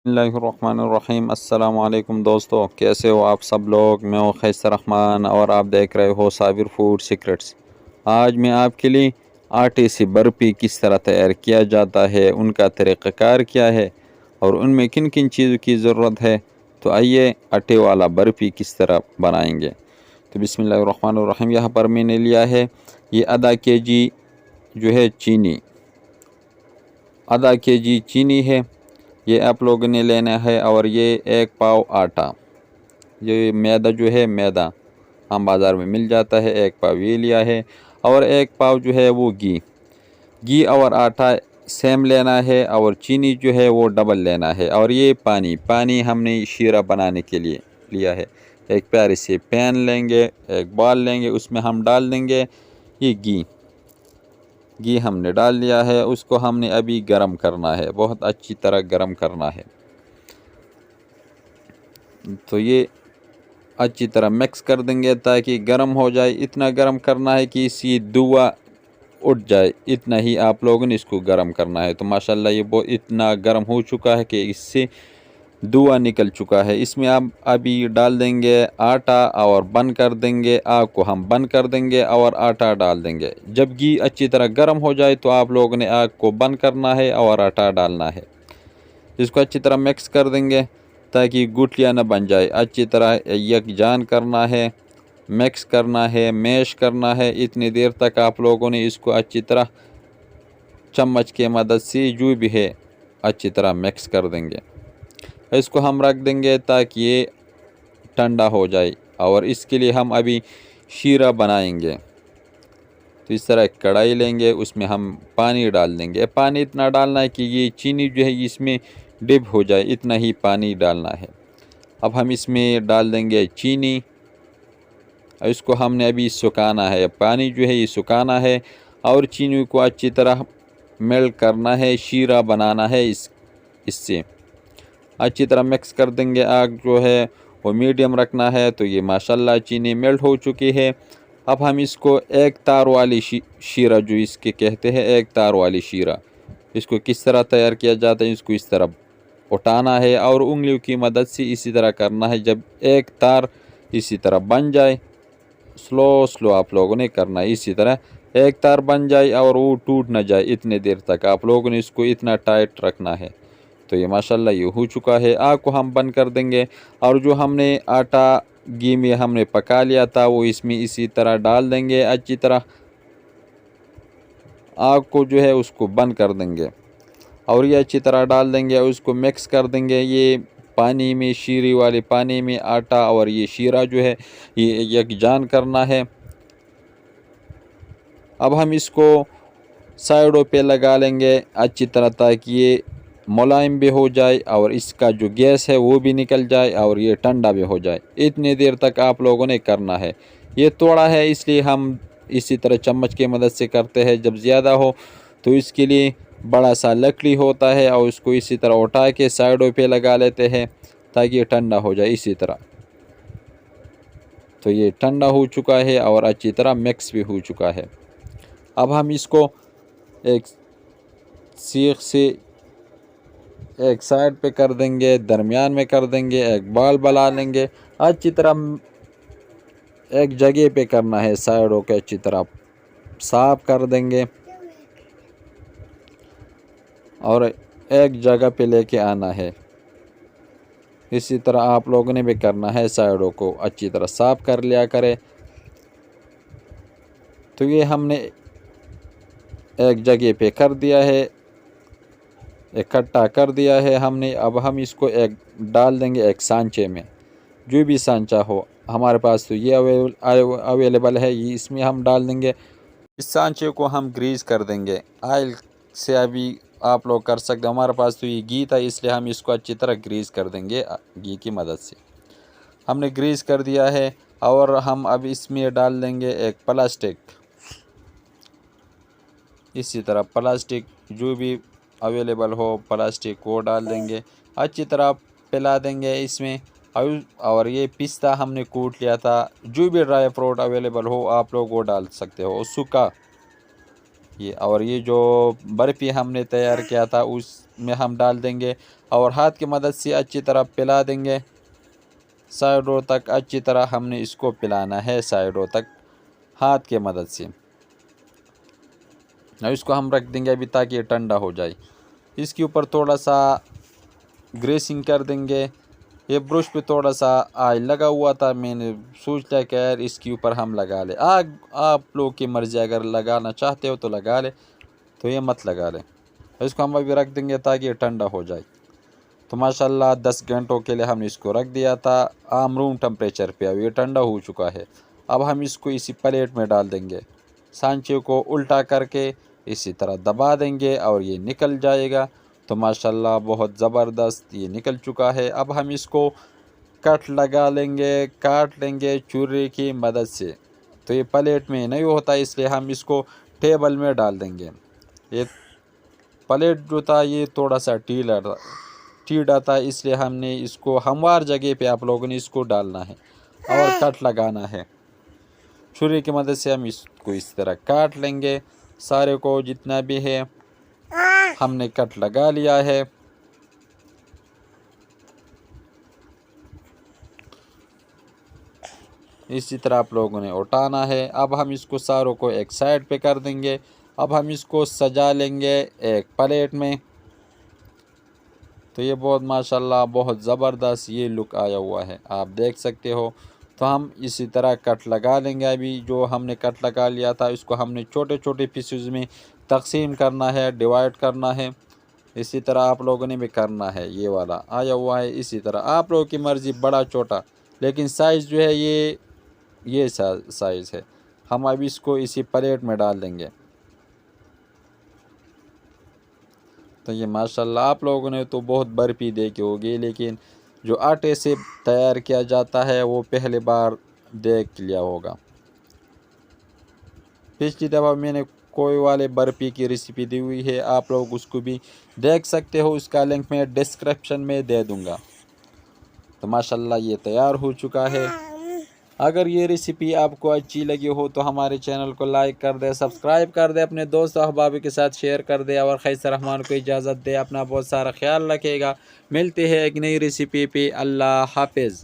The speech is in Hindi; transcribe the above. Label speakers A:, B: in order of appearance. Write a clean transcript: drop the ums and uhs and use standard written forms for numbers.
A: बिस्मिल्लाहिर्रहमानिर्रहीम। अस्सलाम वालेकुम दोस्तों, कैसे हो आप सब लोग। मैं हूँ खैसर रहमान और आप देख रहे हो साबिर फूड सीक्रेट्स। आज मैं आपके लिए आटे से बर्फ़ी किस तरह तैयार किया जाता है, उनका तरीक़ाकार क्या है और उनमें किन किन चीज़ों की ज़रूरत है, तो आइए आटे वाला बर्फ़ी किस तरह बनाएंगे। तो बिस्मिल्लाहिर्रहमानिर्रहीम। यहाँ पर मैंने लिया है ये आधा केजी जो है चीनी, आधा केजी चीनी है, ये आप लोगों ने लेना है। और ये 1 पाव आटा, ये मैदा जो है, मैदा हम बाज़ार में मिल जाता है, 1 पाव ये लिया है। और 1 पाव जो है वो घी और आटा सेम लेना है और चीनी जो है वो डबल लेना है। और ये पानी हमने शीरा बनाने के लिए लिया है। एक प्यारे से पैन लेंगे, एक बाल लेंगे, उसमें हम डाल देंगे ये घी हमने डाल लिया है। उसको हमने अभी गरम करना है, बहुत अच्छी तरह गरम करना है। तो ये अच्छी तरह मिक्स कर देंगे ताकि गरम हो जाए। इतना गरम करना है कि इसी धुआं उठ जाए, इतना ही आप लोगों ने इसको गरम करना है। तो माशाल्लाह ये बहुत इतना गरम हो चुका है कि इससे धुआं निकल चुका है। इसमें आप अभी डाल देंगे आटा और बंद कर देंगे, आग को हम बंद कर देंगे और आटा डाल देंगे। जब घी अच्छी तरह गर्म हो जाए तो आप लोगों ने आग को बंद करना है और आटा डालना है। इसको अच्छी तरह मिक्स कर देंगे ताकि गुठलियाँ न बन जाए। अच्छी तरह यकजान करना है, मिक्स करना है, मैश करना है। इतनी देर तक आप लोगों ने इसको अच्छी तरह चम्मच की मदद से जो भी है अच्छी तरह मिक्स कर देंगे। इसको हम रख देंगे ताकि ये ठंडा हो जाए। और इसके लिए हम अभी शीरा बनाएंगे। तो इस तरह कढ़ाई लेंगे, उसमें हम पानी डाल देंगे। पानी इतना डालना है कि ये चीनी जो है इसमें डिप हो जाए, इतना ही पानी डालना है। अब हम इसमें डाल देंगे चीनी। इसको हमने अभी सुखाना है, पानी जो है ये सुखाना है और चीनी को अच्छी तरह मेल्ट करना है, शीरा बनाना है। इससे अच्छी तरह मिक्स कर देंगे। आग जो है वो मीडियम रखना है। तो ये माशाल्लाह चीनी मेल्ट हो चुकी है। अब हम इसको एक तार वाली शीरा जो इसके कहते हैं, एक तार वाली शीरा, इसको किस तरह तैयार किया जाता है, इसको इस तरह उठाना है और उंगलियों की मदद से इसी तरह करना है। जब एक तार इसी तरह बन जाए, स्लो आप लोगों ने करना है, इसी तरह एक तार बन जाए और वो टूट ना जाए, इतने देर तक आप लोगों ने इसको इतना टाइट रखना है। तो ये माशाल्लाह ये हो चुका है। आग को हम बंद कर देंगे और जो हमने आटा घी में हमने पका लिया था वो इसमें इसी तरह डाल देंगे। अच्छी तरह आग को जो है उसको बंद कर देंगे और ये अच्छी तरह डाल देंगे और उसको मिक्स कर देंगे। ये पानी में, शीरे वाले पानी में आटा और ये शीरा जो है ये यकजान करना है। अब हम इसको साइडों पे लगा लेंगे अच्छी तरह ताकि ये मुलायम भी हो जाए और इसका जो गैस है वो भी निकल जाए और ये ठंडा भी हो जाए। इतनी देर तक आप लोगों ने करना है। ये थोड़ा है इसलिए हम इसी तरह चम्मच की मदद से करते हैं। जब ज़्यादा हो तो इसके लिए बड़ा सा लकड़ी होता है और उसको इसी तरह उठा के साइडों पे लगा लेते हैं ताकि ये ठंडा हो जाए इसी तरह। तो ये ठंडा हो चुका है और अच्छी तरह मिक्स भी हो चुका है। अब हम इसको एक सीख से एक साइड पे कर देंगे, दरमियान में कर देंगे, एक बाल बना लेंगे। अच्छी तरह एक जगह पे करना है, साइडों के अच्छी तरह साफ कर देंगे और एक जगह पे लेके आना है। इसी तरह आप लोगों ने भी करना है, साइडों को अच्छी तरह साफ कर लिया करें। तो ये हमने एक जगह पे कर दिया है, इकट्ठा कर दिया है हमने। अब हम इसको एक डाल देंगे एक सांचे में, जो भी सांचा हो हमारे पास। तो ये अवेलेबल है, ये इसमें हम डाल देंगे। इस सांचे को हम ग्रीस कर देंगे ऑयल से। अभी आप लोग कर सकते हैं, हमारे पास तो ये घी था इसलिए हम इसको अच्छी तरह ग्रीस कर देंगे घी की मदद से। हमने ग्रीस कर दिया है और हम अब इसमें डाल देंगे एक प्लास्टिक। इसी तरह प्लास्टिक जो भी अवेलेबल हो प्लास्टिक वो डाल देंगे। अच्छी तरह फैला देंगे इसमें। और ये पिस्ता हमने कूट लिया था, जो भी ड्राई फ्रूट अवेलेबल हो आप लोग वो डाल सकते हो, सूखा ये। और ये जो बर्फ़ी हमने तैयार किया था उसमें हम डाल देंगे। और हाथ की मदद से अच्छी तरह पिला देंगे साइडों तक। अच्छी तरह हमने इसको पिलाना है साइडों तक हाथ की मदद से। अब इसको हम रख देंगे अभी ताकि ये ठंडा हो जाए। इसके ऊपर थोड़ा सा ग्रेसिंग कर देंगे। ये ब्रश पे थोड़ा सा ऑयल लगा हुआ था, मैंने सोचा कि यार इसके ऊपर हम लगा ले। आग आप लोग की मर्ज़ी, अगर लगाना चाहते हो तो लगा ले, तो ये मत लगा ले। इसको हम अभी रख देंगे ताकि ये ठंडा हो जाए। तो माशाल्लाह 10 घंटों के लिए हमने इसको रख दिया था आम रूम टेम्परेचर पे। अब ये ठंडा हो चुका है। अब हम इसको इसी प्लेट में डाल देंगे, सांचे को उल्टा करके इसी तरह दबा देंगे और ये निकल जाएगा। तो माशाल्लाह बहुत ज़बरदस्त ये निकल चुका है। अब हम इसको कट लगा लेंगे, काट लेंगे छुरी की मदद से। तो ये प्लेट में नहीं होता, इसलिए हम इसको टेबल में डाल देंगे। ये प्लेट जो था ये थोड़ा सा टीढ़ा था, इसलिए हमने इसको हमवार जगह पे आप लोगों ने इसको डालना है और कट लगाना है। छुरी की मदद से हम इसको इस तरह काट लेंगे। सारे को जितना भी है हमने कट लगा लिया है। इसी तरह आप लोगों ने उठाना है। अब हम इसको सारों को एक साइड पे कर देंगे। अब हम इसको सजा लेंगे एक प्लेट में। तो ये बहुत माशाल्लाह बहुत ज़बरदस्त ये लुक आया हुआ है, आप देख सकते हो। तो हम इसी तरह कट लगा लेंगे। अभी जो हमने कट लगा लिया था इसको हमने छोटे छोटे पीसेस में तकसीम करना है, डिवाइड करना है। इसी तरह आप लोगों ने भी करना है। ये वाला आया हुआ है, इसी तरह आप लोगों की मर्ज़ी बड़ा छोटा, लेकिन साइज़ जो है ये साइज़ है। हम अभी इसको इसी प्लेट में डाल देंगे। तो ये माशाल्लाह आप लोगों ने तो बहुत बर्फ़ी देखी होगी, लेकिन जो आटे से तैयार किया जाता है वो पहली बार देख लिया होगा। पिछली दफ़ा मैंने कोई वाले बर्फ़ी की रेसिपी दी हुई है, आप लोग उसको भी देख सकते हो, उसका लिंक मैं डिस्क्रिप्शन में दे दूँगा। तो माशाल्लाह ये तैयार हो चुका है। अगर ये रेसिपी आपको अच्छी लगी हो तो हमारे चैनल को लाइक कर दे, सब्सक्राइब कर दे, अपने दोस्त अहबाब के साथ शेयर कर दे और खैसर रहमान को इजाज़त दे। अपना बहुत सारा ख्याल रखेगा। मिलते हैं एक नई रेसिपी पे। अल्लाह हाफिज़।